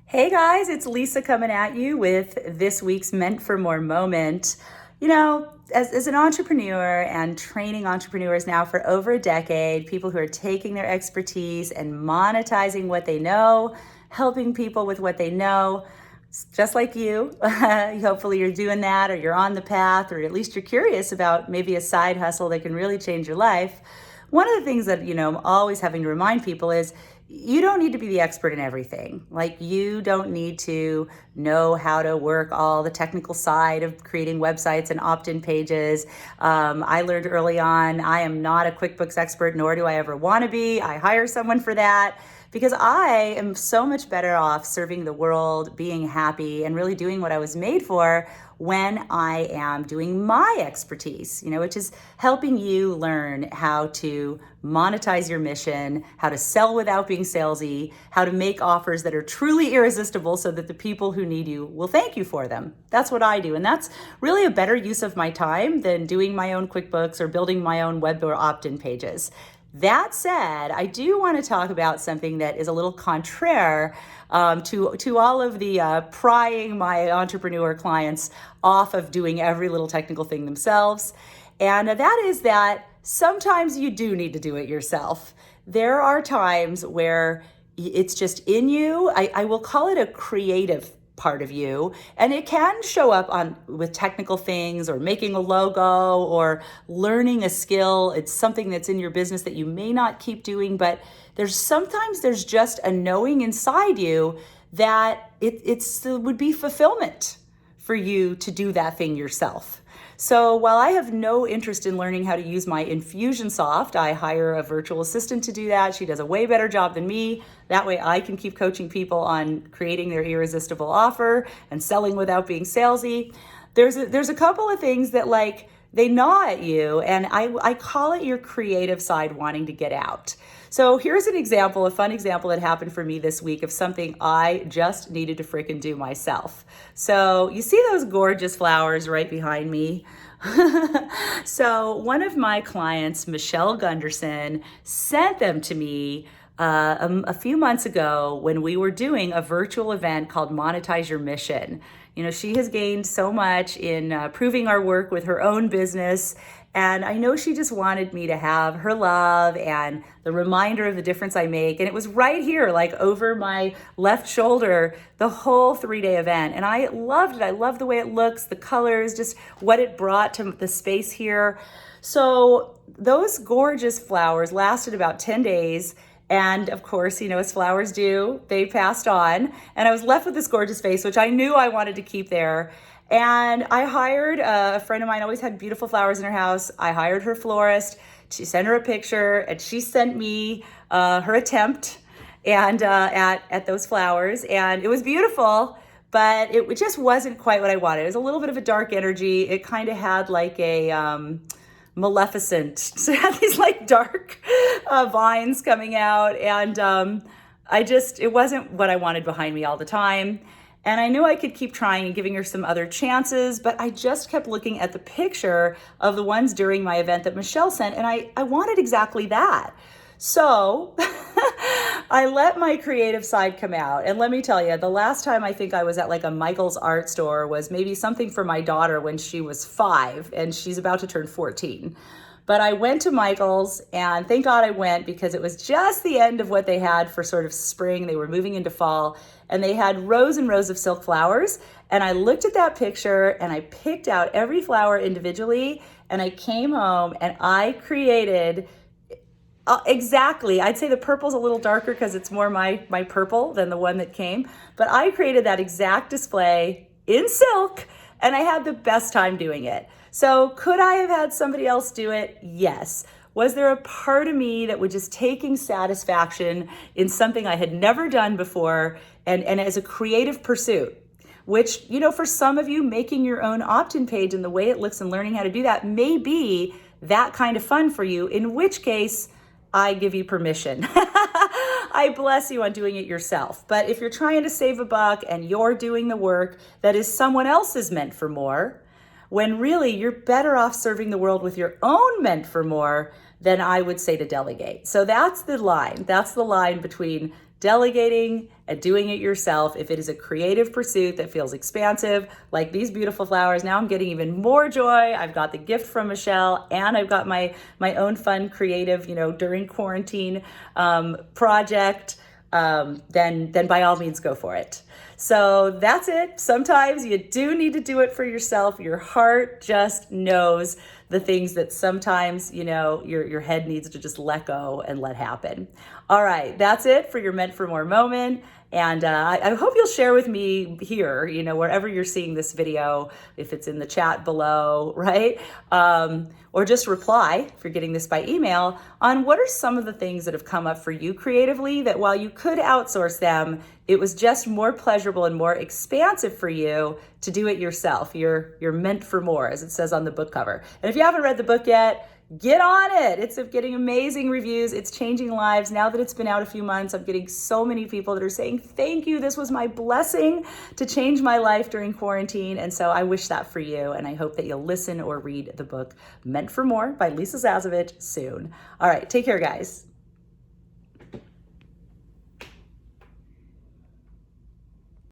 Hey guys, it's Lisa coming at you with this week's Meant for More moment. You know, as an entrepreneur and training entrepreneurs now for over a decade, people who are taking their expertise and monetizing what they know, helping people with what they know, just like you. Hopefully you're doing that, or you're on the path, or at least you're curious about maybe a side hustle that can really change your life. One of the things that, I'm always having to remind people is you don't need to be the expert in everything. Like, you don't need to know how to work all the technical side of creating websites and opt-in pages. I learned early on, I am not a QuickBooks expert, nor do I ever want to be. I hire someone for that because I am so much better off serving the world, being happy, and really doing what I was made for when I am doing my expertise, which is helping you learn how to monetize your mission, how to sell without being salesy, how to make offers that are truly irresistible so that the people who need you will thank you for them. That's what I do. And that's really a better use of my time than doing my own QuickBooks or building my own web or opt-in pages. That said, I do want to talk about something that is a little contraire to all of the prying my entrepreneur clients off of doing every little technical thing themselves. And that is that sometimes you do need to do it yourself. There are times where it's just in you. I will call it a creative part of you, and it can show up on with technical things or making a logo or learning a skill. It's something that's in your business that you may not keep doing, but sometimes there's just a knowing inside you that it would be fulfillment for you to do that thing yourself. So while I have no interest in learning how to use my Infusionsoft, I hire a virtual assistant to do that. She does a way better job than me. That way I can keep coaching people on creating their irresistible offer and selling without being salesy. There's a couple of things that they gnaw at you, and I call it your creative side wanting to get out. So here's an example, a fun example that happened for me this week of something I just needed to freaking do myself. So you see those gorgeous flowers right behind me? So one of my clients, Michelle Gunderson, sent them to me a few months ago when we were doing a virtual event called Monetize Your Mission. She has gained so much in proving our work with her own business. And I know she just wanted me to have her love and the reminder of the difference I make. And it was right here, over my left shoulder, the whole 3-day event. And I loved it. I loved the way it looks, the colors, just what it brought to the space here. So those gorgeous flowers lasted about 10 days. And of course, as flowers do, they passed on. And I was left with this gorgeous vase, which I knew I wanted to keep there. And I hired a friend of mine, always had beautiful flowers in her house. I hired her florist. She sent her a picture, and she sent me her attempt and at those flowers. And it was beautiful, but it just wasn't quite what I wanted. It was a little bit of a dark energy. It kind of had a Maleficent. So it had these dark vines coming out, and it wasn't what I wanted behind me all the time. And I knew I could keep trying and giving her some other chances, but I just kept looking at the picture of the ones during my event that Michelle sent, and I wanted exactly that. So I let my creative side come out. And let me tell you, the last time I think I was at a Michael's art store was maybe something for my daughter when she was 5 and she's about to turn 14. But I went to Michael's, and thank God I went because it was just the end of what they had for sort of spring. They were moving into fall, and they had rows and rows of silk flowers. And I looked at that picture and I picked out every flower individually, and I came home and I created exactly. I'd say the purple's a little darker because it's more my purple than the one that came. But I created that exact display in silk, and I had the best time doing it. So could I have had somebody else do it? Yes. Was there a part of me that was just taking satisfaction in something I had never done before and as a creative pursuit? Which, for some of you, making your own opt-in page and the way it looks and learning how to do that may be that kind of fun for you, in which case I give you permission. I bless you on doing it yourself. But if you're trying to save a buck and you're doing the work that is someone else's meant for more, when really you're better off serving the world with your own meant for more, then I would say to delegate. So that's the line. That's the line between delegating and doing it yourself. If it is a creative pursuit that feels expansive, like these beautiful flowers, now I'm getting even more joy. I've got the gift from Michelle, and I've got my own fun creative, during quarantine project. Then by all means go for it. So that's it. Sometimes you do need to do it for yourself. Your heart just knows the things that sometimes, your head needs to just let go and let happen. All right, that's it for your Meant for More moment. And I hope you'll share with me here, wherever you're seeing this video, if it's in the chat below, right? Or just reply, if you're getting this by email, on what are some of the things that have come up for you creatively that while you could outsource them, it was just more pleasurable and more expansive for you to do it yourself. You're meant for more, as it says on the book cover. And if you haven't read the book yet, get on it. It's getting amazing reviews. It's changing lives. Now that it's been out a few months, I'm getting so many people that are saying, thank you. This was my blessing to change my life during quarantine. And so I wish that for you. And I hope that you'll listen or read the book Meant for More by Lisa Zasovich soon. All right. Take care, guys.